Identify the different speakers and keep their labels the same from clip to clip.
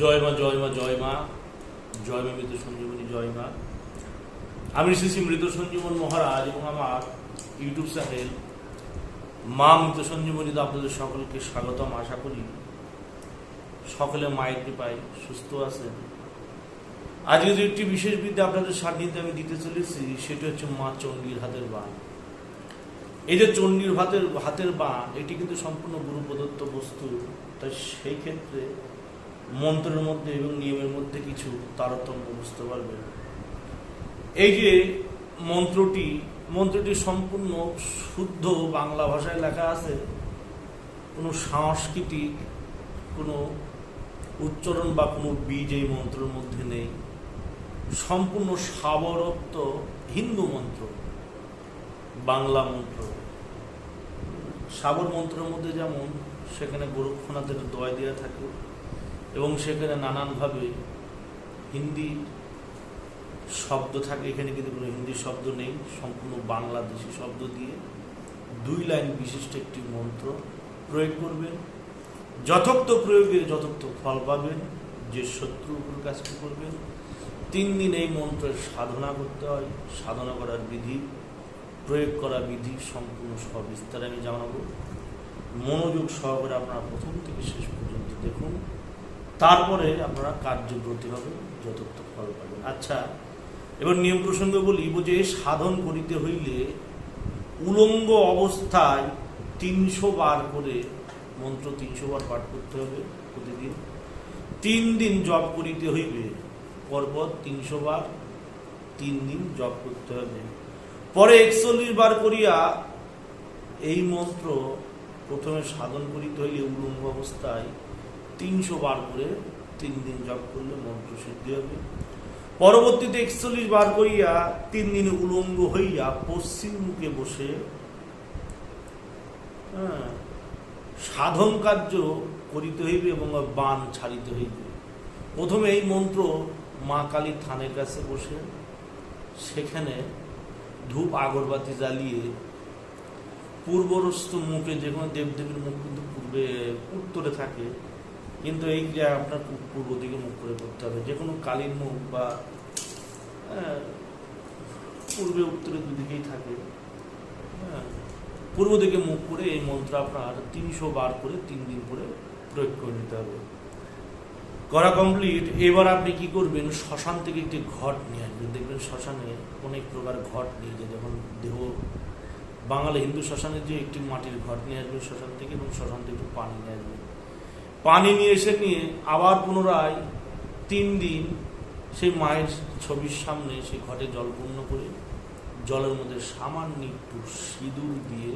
Speaker 1: জয় মা জয় মা জয় মা জয় মা মৃত সঞ্জীবনী জয় মা। আমি শ্রী মৃত সঞ্জীবন মহারাজ এবং আমার ইউটিউব চ্যানেল মা মৃত সঞ্জীবনীতে আপনাদের সকলকে স্বাগতম। আশা করি সকলে মায়ের কৃপায় সুস্থ আছেন। আজকে যে একটি বিশেষ বিদ্যা আপনাদের সান্নিধ্যে আমি দিতে চলেছি সেটা হচ্ছে মা চণ্ডীর হাতের বাণ। এই যে চণ্ডীর হাতের বাণ এটি কিন্তু সম্পূর্ণ গুরু প্রদত্ত বস্তু, তাই সেই ক্ষেত্রে মন্ত্রের মধ্যে এবং নিয়মের মধ্যে কিছু তারতম্য বুঝতে পারবেন। এই যে মন্ত্রটি সম্পূর্ণ শুদ্ধ বাংলা ভাষায় লেখা আছে, কোনো সাংস্কৃতিক কোনো উচ্চারণ বা কোনো বীজ এই মন্ত্রের মধ্যে নেই। সম্পূর্ণ সাবরত্ব হিন্দু মন্ত্র, বাংলা মন্ত্র। সাবর মন্ত্রের মধ্যে যেমন সেখানে গোরক্ষনাথের দোয়া দেওয়া থাকে এবং সেখানে নানানভাবে হিন্দি শব্দ থাকে, এখানে কিন্তু কোনো হিন্দি শব্দ নেই, সম্পূর্ণ বাংলাদেশি শব্দ দিয়ে 2 লাইন বিশিষ্ট একটি মন্ত্র প্রয়োগ করবেন। যথোক্ত প্রয়োগে যথোক্ত ফল পাবেন। যে শত্রুর উপর কাজটি করবেন 3 দিন এই মন্ত্রের সাধনা করতে হয়। সাধনা করার বিধি, প্রয়োগ করা বিধি সম্পূর্ণ সবিস্তারে আমি জানাবো। মনোযোগ সহকারে আপনারা প্রথম থেকে শেষ পর্যন্ত দেখুন, তারপরে আপনারা কার্যব্রতী হবে, যথার্থ ফল পাবেন। আচ্ছা, এবার নিয়ম প্রসঙ্গে বলি যে সাধন করিতে হইলে উলঙ্গ অবস্থায় 300 বার করে মন্ত্র 300 বার পাঠ করতে হবে প্রতিদিন। 3 দিন জপ করিতে হইবে, পরপর 300 বার 3 দিন জপ করতে হবে। পরে 41 বার করিয়া এই মন্ত্র প্রথমে সাধন করিতে হইলে উলঙ্গ অবস্থায় 300 বার করে 3 দিন জপ করলে মন্ত্র সিদ্ধি হবে। পরবর্তীতে 41 বার করিয়া 3 দিন উলঙ্গ হইয়া পশ্চিম মুখে বসে সাধন কার্য করিতে হইবে এবং বাণ ছাড়িতে হইবে। প্রথমে এই মন্ত্র মা কালীর থানের কাছে বসে সেখানে ধূপ আগরবাতি জ্বালিয়ে পূর্বরস্থ মুখে, যে কোনো দেবদেবীর মুখ কিন্তু পূর্বে উত্তরে থাকে, কিন্তু এই ক্রিয়া আপনার পূর্ব দিকে মুখ করে করতে হবে। যে কোনো কালীর মুখ বা পূর্বে উত্তরে দুদিকেই থাকে, পূর্ব দিকে মুখ করে এই মন্ত্র আপনার 300 বার করে 3 দিন করে প্রয়োগ করে নিতে হবে। করা কমপ্লিট। এবার আপনি কি করবেন, শ্মশান থেকে একটি ঘট নিয়ে আসবেন। দেখবেন শ্মশানে অনেক প্রকার ঘট নিয়ে যায়, যখন দেহ বাঙালি হিন্দু শ্মশানে যে একটি মাটির ঘট নিয়ে আসবেন শ্মশান থেকে, এবং শ্মশান থেকে একটু পানি নিয়ে আসবেন। পানি নিয়ে এসে নিয়ে আবার পুনরায় 3 দিন সেই মায়ের ছবির সামনে সেই ঘটে জল পূর্ণ করে জলের মধ্যে সামান্য একটু সিঁদুর দিয়ে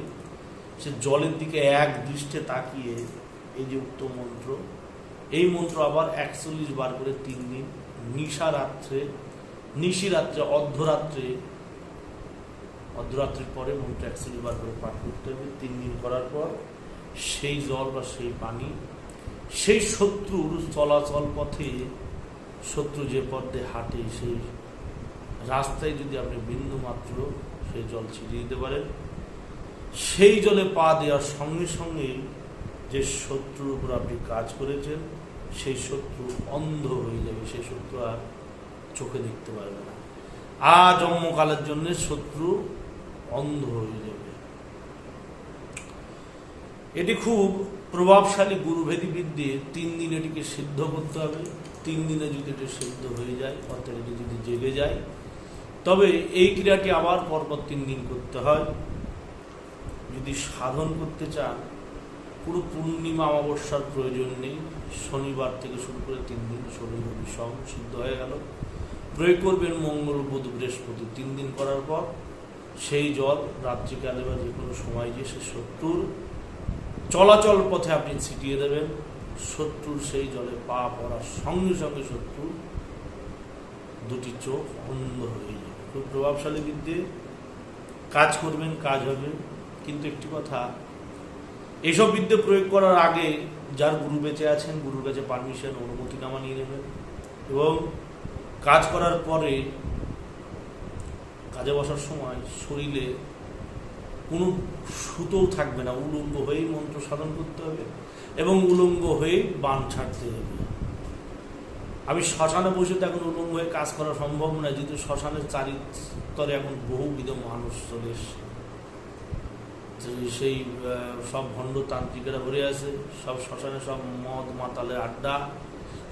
Speaker 1: সে জলের দিকে এক দৃষ্টে তাকিয়ে এই যে উক্ত মন্ত্র, এই মন্ত্র আবার 41 বার করে 3 দিন নিশিরাত্রে অর্ধরাত্রির পরে মন্ত্র 41 বার করে পাঠ করতে হবে। 3 দিন করার পর সেই জল বা সেই পানি সেই শত্রুর চলাচল পথে, শত্রু যে পথে হাঁটে সেই রাস্তায় যদি আপনি বিন্দু মাত্র সেই জল ছিটিয়ে দিতে পারেন, সেই জলে পা দেওয়ার সঙ্গে সঙ্গে যে শত্রুর উপর আপনি কাজ করেছেন সেই শত্রু অন্ধ হয়ে যাবে। সেই শত্রু আর চোখে দেখতে পারবে না, আজন্মকালের জন্য শত্রু অন্ধ হয়ে যাবে। এটি খুব প্রভাবশালী গুরুভেদী বিদ্যে। 3 দিন এটিকে সিদ্ধ করতে হবে। 3 দিনে যদি এটি সিদ্ধ হয়ে যায়, অর্থাৎ এটি যদি জেগে যায়, তবে এই ক্রিয়াটি আবার পরপর 3 দিন করতে হয়। যদি সাধন করতে চান, পুরো পূর্ণিমা অমাবস্যার প্রয়োজন নেই। শনিবার থেকে শুরু করে 3 দিন, শনি রবি সব সিদ্ধ হয়ে গেল। প্রয়োগ করবেন মঙ্গল বুধ বৃহস্পতি। 3 দিন করার পর সেই জল রাত্রিকালে বা যে কোনো সময় গিয়ে সে শত্রুর চলাচল পথে আপনি ছিটিয়ে দেবেন। শত্রুর সেই জলে পা পড়ার সঙ্গে সঙ্গে শত্রু 2টি চোখ অন্ধ হয়ে যাবে। খুব প্রভাবশালী বিদ্যে, কাজ করবেন, কাজ হবে। কিন্তু একটি কথা, এইসব বিদ্যে প্রয়োগ করার আগে যার গুরু বেঁচে আছেন, গুরুর কাছে পারমিশন, অনুমতিনামা নিয়ে নেবেন। এবং কাজ করার পরে কাজে বসার সময় শরীরে কোনো সুতোও থাকবে না, উলঙ্গ হয়েই মন্ত্র সাধন করতে হবে এবং উলঙ্গ হয়ে বাণ ছাড়তে হবে। আমি শ্মশানে বসে তো এখন উলঙ্গ হয়ে কাজ করা সম্ভব নয়, যেহেতু শ্মশানের চারিস্তরে এখন বহুবিধ মানুষ চলে এসছে। সেই সব ভণ্ড তান্ত্রিকেরা ভরে আছে, সব শ্মশানে সব মদ মাতালের আড্ডা,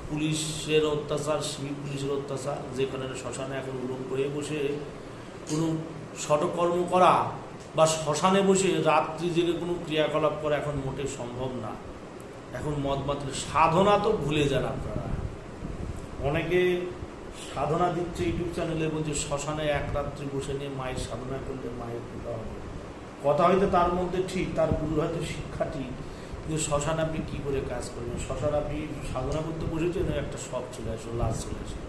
Speaker 1: পুলিশের অত্যাচার, সিভিক পুলিশের অত্যাচার, যেখানে শ্মশানে এখন উলঙ্গ হয়ে বসে কোনো সটকর্ম করা বা শ্মশানে বসে রাত্রি জেগে কোনো ক্রিয়াকলাপ করা এখন মোটে সম্ভব না। এখন মদ মাতালের সাধনা তো ভুলে যান আপনারা। অনেকে সাধনা দিচ্ছে ইউটিউব চ্যানেলে, বলছে শ্মশানে এক রাত্রি বসে নিয়ে মায়ের সাধনা করলে মায়ের কৃপা হবে। কথা হয়তো তার মধ্যে ঠিক, তার গুরুর হয়তো শিক্ষা ঠিক, কিন্তু শ্মশানে আপনি কী করে কাজ করবেন? শ্মশানে আপনি সাধনা করতে বসেছেন, একটা শখ চলে আসলো, লাশ চলে আসলো,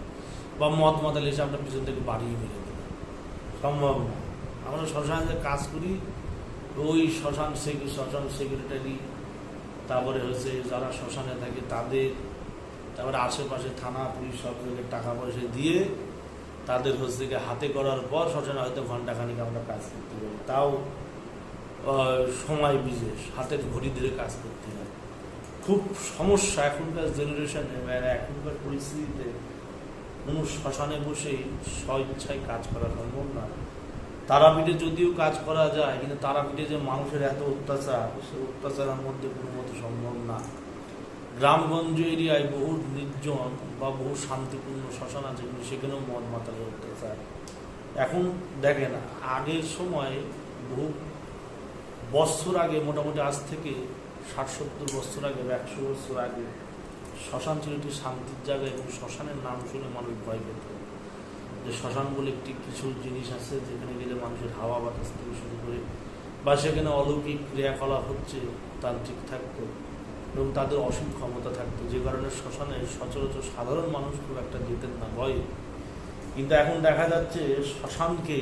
Speaker 1: বা মদ মাতাল এসে আপনার পিছন থেকে বাড়িয়ে মেরে দিলেন, সম্ভব না। আমরা শ্মশানে যে কাজ করি, ওই শ্মশান সেক্রেটারি, তারপরে হচ্ছে যারা শ্মশানে থাকে তাদের, তারপরে আশেপাশে থানা পুলিশ সব জায়গায় টাকা পয়সা দিয়ে তাদের হচ্ছে হাতে করার পর শ্মশানে হয়তো ঘন্টাখানিক আমরা কাজ করতে পারি, তাও সময় বিশেষ, হাতের ঘড়ি ধরে কাজ করতে হয়। খুব সমস্যা এখনকার জেনারেশনে, এখনকার পরিস্থিতিতে কোনো শ্মশানে বসে স্বইচ্ছায় কাজ করা সম্ভব না। তারাপীঠে যদিও কাজ করা যায়, কিন্তু তারাপীঠে যে মানুষের এত অত্যাচার, সে অত্যাচারের মধ্যে কোনো মতো সম্ভব না। গ্রামগঞ্জ এরিয়ায় বহু নির্জন বা বহু শান্তিপূর্ণ শ্মশান আছে, কিন্তু সেখানেও মদ মাতালের অত্যাচার। এখন দেখেন, আগের সময় বহু বছর আগে, মোটামুটি আজ থেকে 60-70 বছর আগে, 100 বছর আগে, শ্মশান ছিল একটি শান্তির জায়গা, এবং শ্মশানের নাম শুনে মানুষ ভয় পেত, যে শ্মশান বলে একটি কিছু জিনিস আছে যেখানে গেলে মানুষের হাওয়া বাতাস থেকে শুরু করে বা সেখানে অলৌকিক ক্রিয়াকলাপ হচ্ছে, তান্ত্রিক থাকতো এবং তাদের অসীম ক্ষমতা থাকতো, যে কারণে শ্মশানে সচরাচর সাধারণ মানুষ খুব একটা যেতেন না ভয়ে। কিন্তু এখন দেখা যাচ্ছে শ্মশানকে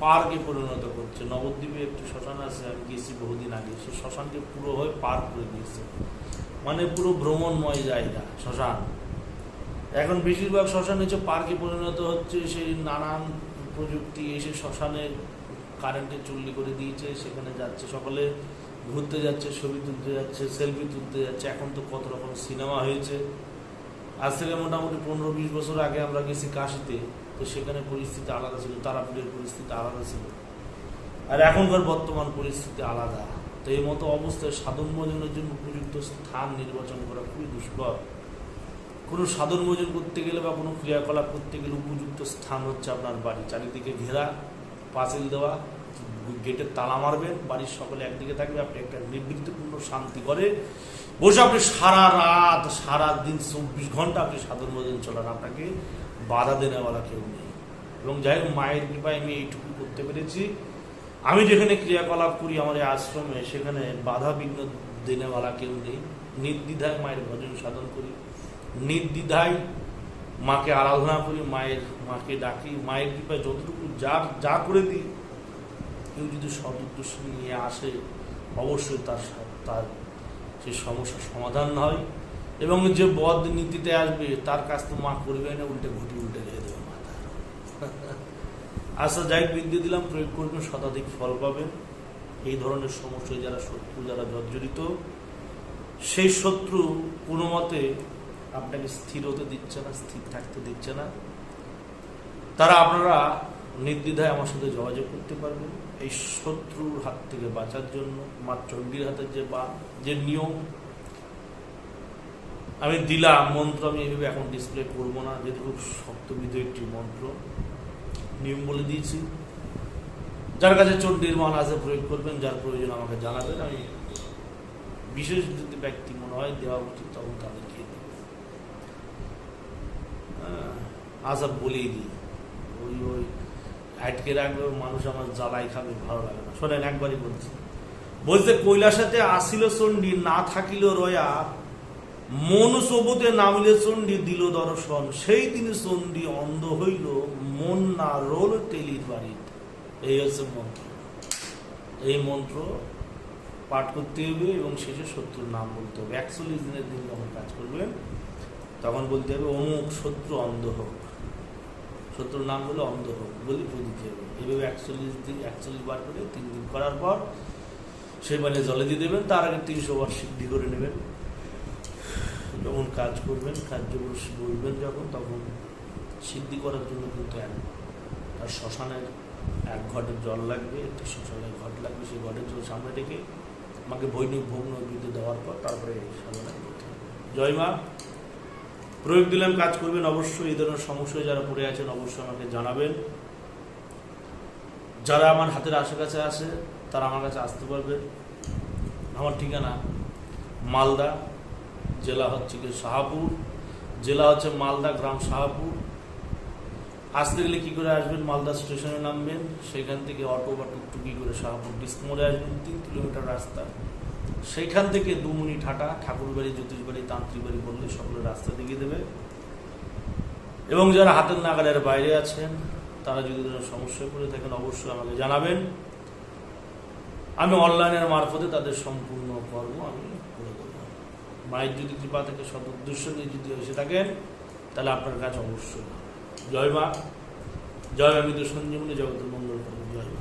Speaker 1: পার্কে পরিণত করছে। নবদ্বীপে একটি শ্মশান আছে, আমি গেছি বহুদিন আগে, সে শ্মশানকে পুরোভাবে পার্ক করে দিয়েছে, মানে পুরো ভ্রমণময় জায়গা শ্মশান। এখন বেশিরভাগ শ্মশান হচ্ছে পার্কে পরিণত হচ্ছে, সেই নানান প্রযুক্তি এসে শ্মশানে কারেন্টের চুল্লি করে দিয়েছে, সেখানে যাচ্ছে সকলে, ঘুরতে যাচ্ছে, ছবি তুলতে যাচ্ছে, সেলফি তুলতে যাচ্ছে। এখন তো কত রকম সিনেমা হয়েছে। আজ থেকে মোটামুটি 15-20 বছর আগে আমরা গেছি কাশীতে, তো সেখানে পরিস্থিতি আলাদা ছিল, তারাপীঠের পরিস্থিতি আলাদা ছিল, আর এখনকার বর্তমান পরিস্থিতি আলাদা। তো এই মতো অবস্থায় সাধন ভোজনের জন্য উপযুক্ত স্থান নির্বাচন করা খুবই দুষ্কর। কোনো সাধন ভোজন করতে গেলে বা কোনো ক্রিয়াকলাপ করতে গেলে উপযুক্ত স্থান হচ্ছে আপনার বাড়ি, চারিদিকে ঘেরা, পাঁচিল দেওয়া, গেটের তালা মারবেন, বাড়ির সকলে একদিকে থাকবে, আপনি একটা নিবৃত্তিপূর্ণ শান্তি করে বসে আপনি সারা রাত সারা দিন 24 ঘন্টা আপনি সাধন ভোজন চলান, আপনাকে বাধা দেনেওয়ালা কেউ নেই। এবং যাই হোক, মায়ের কৃপায় আমি এইটুকু করতে পেরেছি। আমি যেখানে ক্রিয়াকলাপ করি আমার এই আশ্রমে, সেখানে বাধা বিঘ্ন দেনেওয়ালা কেউ নেই। নির্দ্বিধায় মায়ের ভজন সাধন করি, নির্দ্বিধায় মাকে আরাধনা করি, মাকে ডাকি, মায়ের কৃপায় যতটুকু যা করে দিই। কেউ যদি সদুদ্দেশ্য নিয়ে আসে, অবশ্যই তার সেই সমস্যার সমাধান হয়, এবং যে বদ নীতিতে আসবে তার কাজ তো মা করবে না, উল্টে রেখে দেবে মাথা। আচ্ছা, যাই বিদ্যে দিলাম, প্রয়োগ করবেন, শতাধিক ফল পাবেন। এই ধরনের সমস্যায় যারা শত্রু, যারা জর্জরিত, সেই শত্রু কোনো মতে আপনাকে স্থির হতে দিচ্ছে না, স্থির থাকতে দিচ্ছে না, তারা আপনারা নির্দ্বিধায় আমার সাথে যোগাযোগ করতে পারবেন। এই শত্রুর হাত থেকে বাঁচার জন্য মা চণ্ডীর হাতের যে নিয়ম আমি দিলাম, মন্ত্র আমি এইভাবে এখন ডিসপ্লে করবো না, যেহেতু খুব শক্তবিধ একটি মন্ত্র, নিয়ম বলে দিয়েছি। যার কাছে চণ্ডীর মান আছে প্রয়োগ করবেন, যার প্রয়োজন আমাকে জানাবেন, আমি বিশেষ যদি ব্যক্তি মনে হয় দেওয়া উচিত তখন তাদেরকে আচ্ছা বলেই দিই। ওই আটকে রাখবে মানুষ, আমার জ্বালাই খাবে, ভালো লাগে না। শোনেন, একবারই বলছে কৈলাসেতে আসিল চণ্ডী, না থাকিল রয়া, মন সবুতে নামিলে চণ্ডী দিল দর্শন, সেই দিন চণ্ডী অন্ধ হইল, মন না রোল তেলির বাড়িতে। এই হচ্ছে মন্ত্র। এই মন্ত্র পাঠ করতে হবে এবং শেষে শত্রুর নাম বলতে হবে। 41 দিনের দিন যখন কাজ করবেন তখন বলতে হবে অমুক শত্রু অন্ধ হোক, শত্রুর নাম বলে অন্ধ হোক বলে দিতে হবে। এইভাবে 41 বার করে 3 দিন করার পর সেই পানি জলে দিয়ে দেবেন, তার আগে 300 বার সিদ্ধি করে নেবেন। যখন কাজ করবেন, কার্য বলবেন যখন, তখন সিদ্ধি করার জন্য কিন্তু আর শ্মশানের 1 ঘটের জল লাগবে, একটি শ্মশানের ঘট লাগবে। সেই ঘটের জল সামনে রেখে আমাকে বৈনিক ভোগ নৈবেদ্য দেওয়ার পর তারপরে সাধনা করতে হবে। জয় মা। প্রয়োগ দিলাম, কাজ করবেন অবশ্যই। এই ধরনের সমস্যায় যারা পড়ে আছেন অবশ্যই আমাকে জানাবেন। যারা আমার হাতের আশেপাশে আসে তারা আমার কাছে আসতে পারবেন। আমার ঠিকানা মালদা, জেলা হচ্ছে কি শাহপুর, জেলা হচ্ছে মালদা, গ্রাম শাহপুর। আসতে গেলে কী করে আসবেন? মালদা স্টেশনে নামবেন, সেখান থেকে অটো বা টুকটুকি করে শাহপুর ডিসকমোড়ে আসবেন, 3 কিলোমিটার রাস্তা। সেইখান থেকে 2 মিনিট হাঁটা, ঠাকুরবাড়ি, জ্যোতিষবাড়ি, তান্ত্রিক বাড়ি বললে সকলের রাস্তা দেখিয়ে দেবে। এবং যারা হাতের নাগালের বাইরে আছেন তারা যদি সমস্যায় পড়ে থাকেন অবশ্যই আমাকে জানাবেন। আমি অনলাইনের মারফতে তাদের সম্পূর্ণ কর্ম আমি করে দেব। মায়ের যদি কৃপা থেকে সৎ উদ্দেশ্য নিয়ে যদি এসে থাকেন তাহলে আপনার কাছে অবশ্যই। জয় মা, জয় মা মৃত্যু সঞ্জীবনী, জগতের মঙ্গল করুন। জয় মা।